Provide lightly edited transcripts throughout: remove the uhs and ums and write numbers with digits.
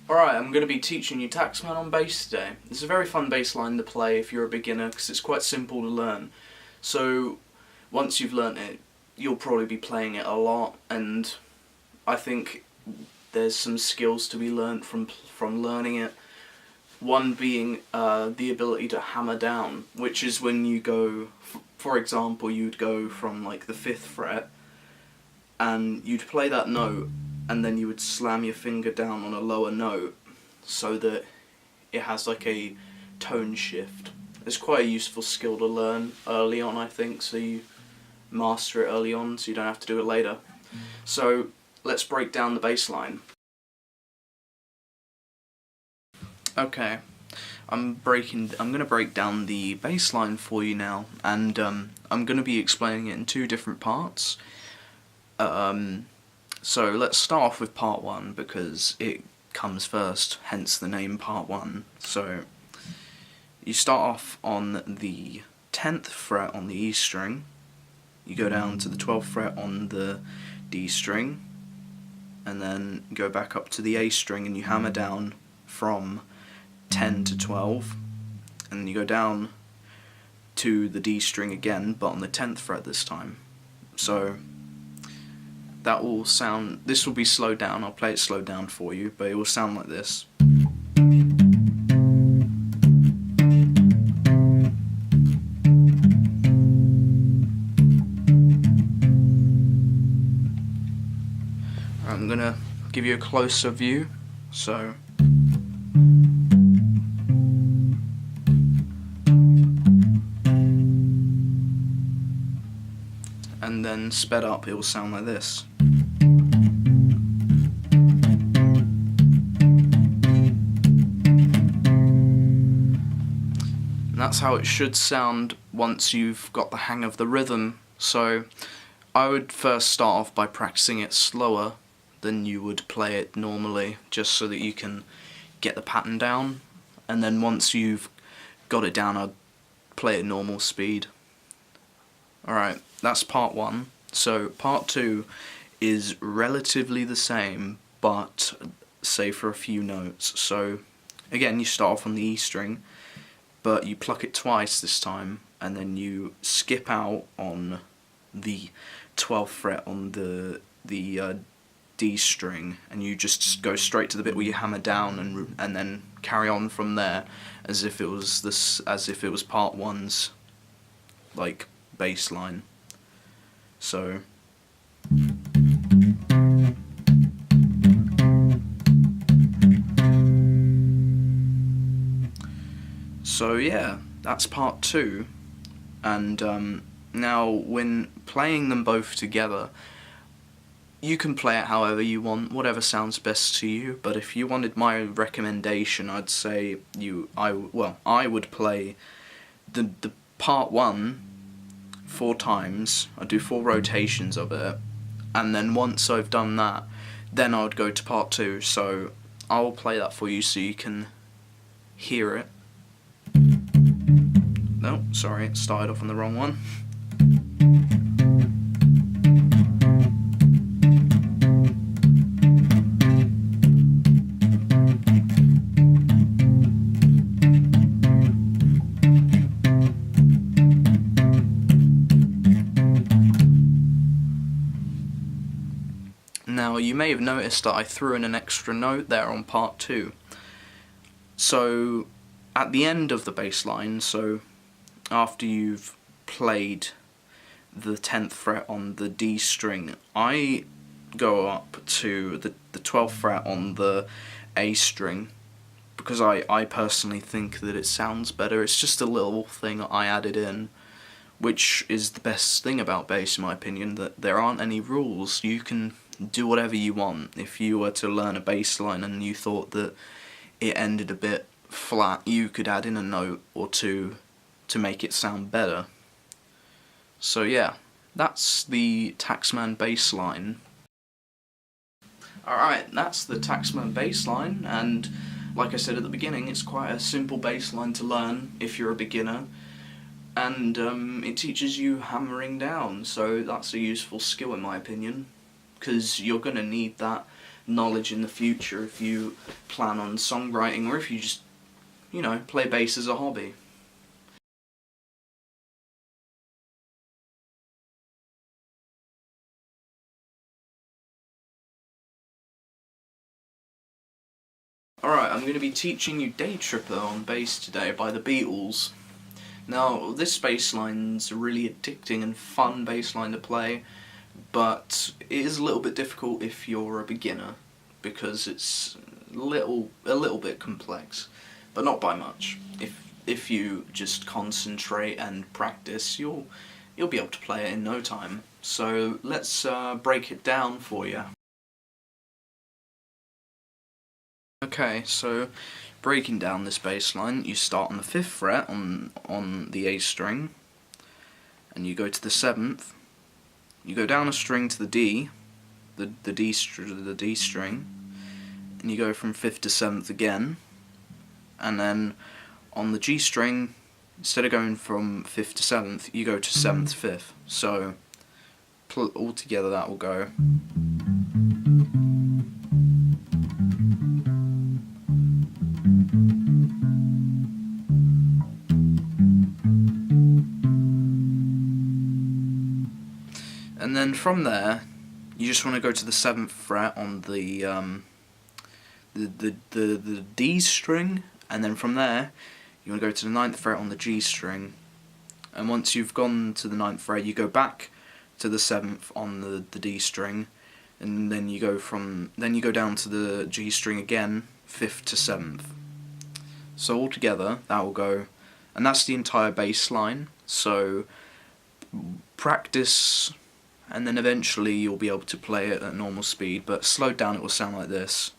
Alright, I'm going to be teaching you Taxman on bass today. It's a very fun bass line to play if you're a beginner because it's quite simple to learn. So once you've learnt it, you'll probably be playing it a lot, and I think there's some skills to be learnt from learning it. One being the ability to hammer down, which is when you go, for example, you'd go from like the 5th fret and you'd play that note, and then you would slam your finger down on a lower note so that it has like a tone shift. It's quite a useful skill to learn early on, I think, so you master it early on so you don't have to do it later. So let's break down the bass line. Okay, I'm going to break down the bass line for you now, and I'm going to be explaining it in 2 different parts. So let's start off with part 1 because it comes first, hence the name part 1. So you start off on the 10th fret on the E string, you go down to the 12th fret on the D string, and then go back up to the A string and you hammer down from 10 to 12, and then you go down to the D string again, but on the 10th fret this time. So that will sound, this will be slowed down, I'll play it slowed down for you, but it will sound like this. I'm gonna give you a closer view, so and then sped up it will sound like this. And that's how it should sound once you've got the hang of the rhythm. So I would first start off by practicing it slower than you would play it normally, just so that you can get the pattern down, and then once you've got it down I'd play at normal speed. Alright, that's part 1. So part 2 is relatively the same, but say for a few notes. So again, you start off on the E string, but you pluck it twice this time, and then you skip out on the 12th fret on the D string, and you just go straight to the bit where you hammer down, and then carry on from there as if it was part 1's like bass line. So yeah, that's part 2, and now when playing them both together, you can play it however you want, whatever sounds best to you, but if you wanted my recommendation, I'd say I would play the part 1 4 times. I'd do 4 rotations of it, and then once I've done that, then I would go to part 2, so I'll play that for you so you can hear it. No, sorry, it started off on the wrong one. Now, you may have noticed that I threw in an extra note there on part 2. So, at the end of the bass line, so after you've played the 10th fret on the D string, I go up to the 12th fret on the A string, because I personally think that it sounds better. It's just a little thing I added in, which is the best thing about bass in my opinion, that there aren't any rules. You can do whatever you want. If you were to learn a bass line and you thought that it ended a bit flat, you could add in a note or 2 to make it sound better. So yeah, that's the Taxman bass line. Alright, that's the Taxman bass line, and like I said at the beginning, it's quite a simple bass line to learn if you're a beginner, and it teaches you hammering down, so that's a useful skill in my opinion, because you're going to need that knowledge in the future if you plan on songwriting, or if you just, you know, play bass as a hobby. Alright, I'm going to be teaching you Day Tripper on bass today by the Beatles. Now, this bass line's a really addicting and fun bass line to play, but it is a little bit difficult if you're a beginner, because it's a little bit complex, but not by much. If you just concentrate and practice, you'll be able to play it in no time. So let's break it down for you. Okay, so breaking down this bass line, you start on the 5th fret on the A string, and you go to the 7th. You go down a string to the D, the D string, and you go from 5th to 7th again, and then on the G string, instead of going from 5th to 7th, you go to 7th, 5th. So all together that will go. And then from there, you just want to go to the 7th fret on the D string, and then from there, you want to go to the 9th fret on the G string. And once you've gone to the 9th fret, you go back to the 7th on the D string, and then you go down to the G string again, 5th to 7th. So all together, that will go, and that's the entire bass line. So practice, and then eventually you'll be able to play it at normal speed, but slowed down it will sound like this.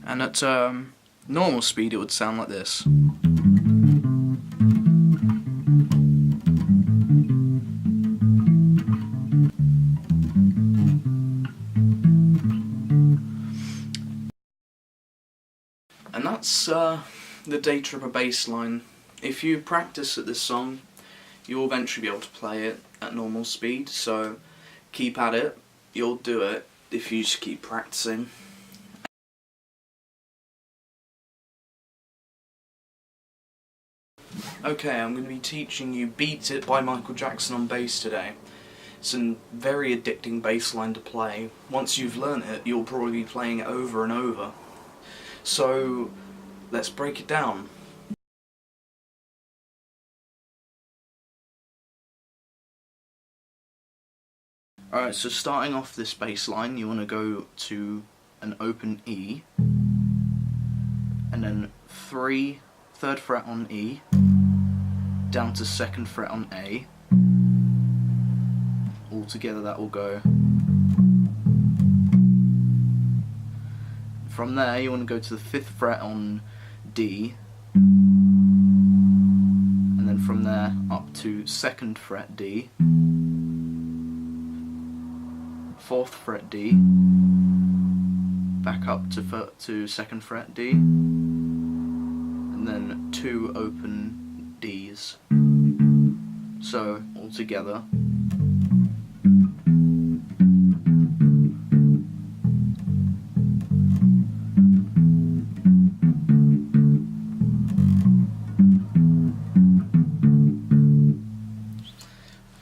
And at normal speed it would sound like this. And that's the Day Tripper bass line. If you practice at this song, you'll eventually be able to play it at normal speed, so keep at it. You'll do it if you just keep practicing. Okay, I'm going to be teaching you Beat It by Michael Jackson on bass today. It's a very addicting bass line to play. Once you've learnt it, you'll probably be playing it over and over. So, let's break it down. Alright, so starting off this bass line, you want to go to an open E, and then 3rd fret on E, down to 2nd fret on A. Altogether that will go. From there you want to go to the 5th fret on D, and then from there up to 2nd fret D, 4th fret D, back up to 2nd fret D, and then 2 open Ds. So all together.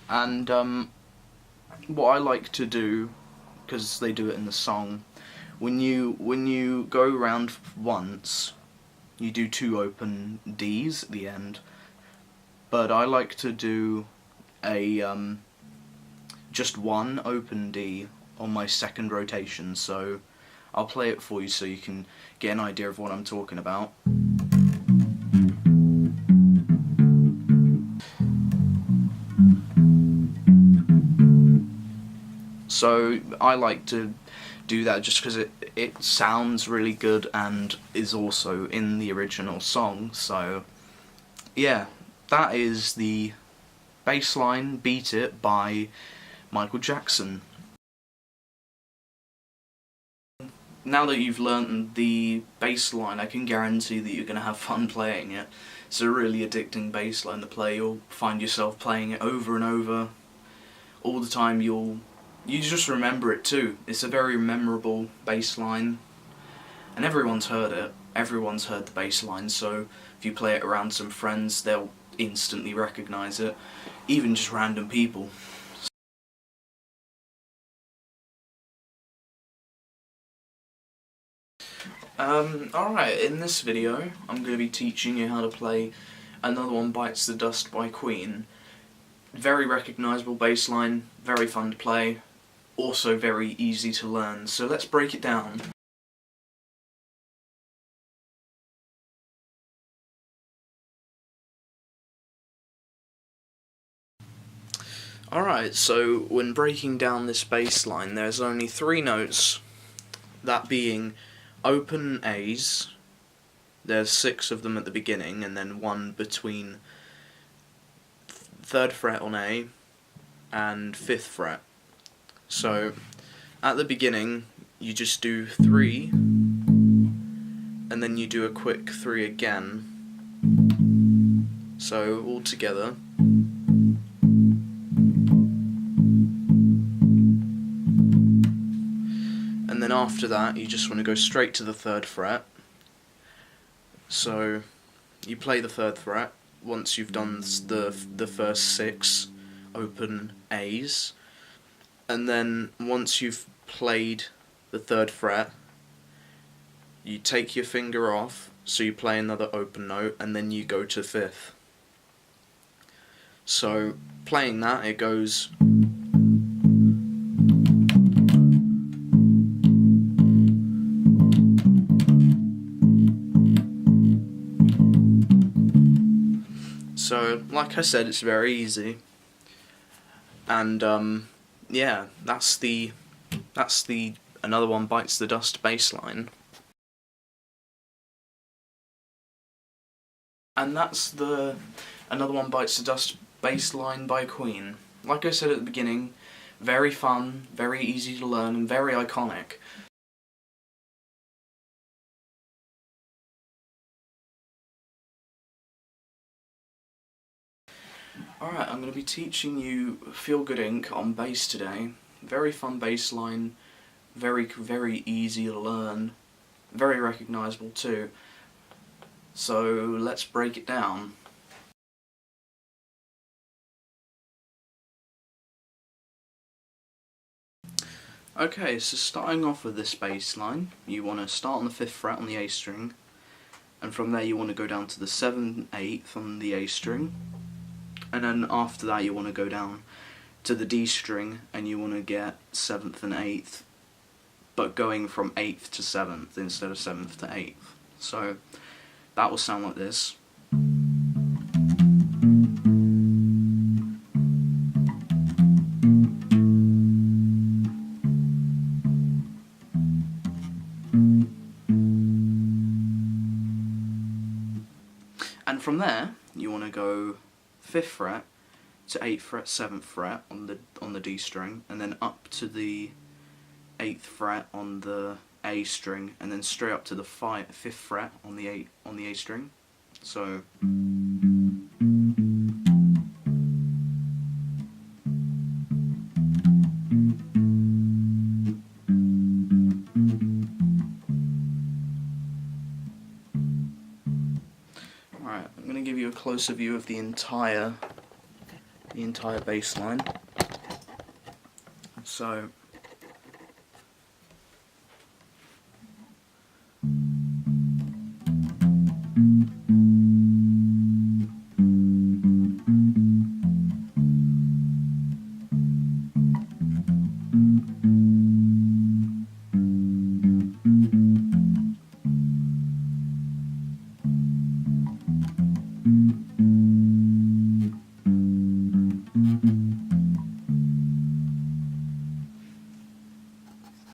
And what I like to do, because they do it in the song, when you go around once, you do 2 open Ds at the end. But I like to do a just 1 open D on my 2nd rotation, so I'll play it for you so you can get an idea of what I'm talking about. So I like to do that just because it sounds really good and is also in the original song. So yeah, that is the bass line Beat It by Michael Jackson. now that you've learnt the bass line, I can guarantee that you're going to have fun playing it. It's a really addicting bass line to play. You'll find yourself playing it over and over all the time. You just remember it too. It's a very memorable bass line, and everyone's heard it. Everyone's heard the bass line, so if you play it around some friends, they'll instantly recognise it, even just random people. Alright, in this video I'm going to be teaching you how to play Another One Bites the Dust by Queen. Very recognisable bass line, very fun to play, also very easy to learn, so let's break it down. Alright, so when breaking down this bass line, there's only 3 notes, that being open A's. There's 6 of them at the beginning, and then 1 between 3rd fret on A and 5th fret. So at the beginning you just do 3, and then you do a quick 3 again. So all together. And then after that you just want to go straight to the 3rd fret. So you play the 3rd fret once you've done the first 6 open A's, and then once you've played the 3rd fret you take your finger off, so you play another open note, and then you go to 5th. So playing that, it goes So, like I said, it's very easy, and yeah, that's the Another One Bites the Dust bass line, and that's the Another One Bites the Dust bass line by Queen. Like I said at the beginning, very fun, very easy to learn, and very iconic. Alright, I'm going to be teaching you Feel Good Inc. on bass today. Very fun bass line, very easy to learn, very recognisable too. So let's break it down. Okay, so starting off with this bass line, you want to start on the 5th fret on the A string, and from there you want to go down to the 7th and 8th on the A string. And then after that you want to go down to the D string, and you want to get 7th and 8th, but going from 8th to 7th instead of 7th to 8th. So that will sound like this. And from there you want to go 5th fret to 8th fret, 7th fret on the D string, and then up to the 8th fret on the A string, and then straight up to the 5th fret on the A string. So alright, I'm going to give you a closer view of the entire bass line. So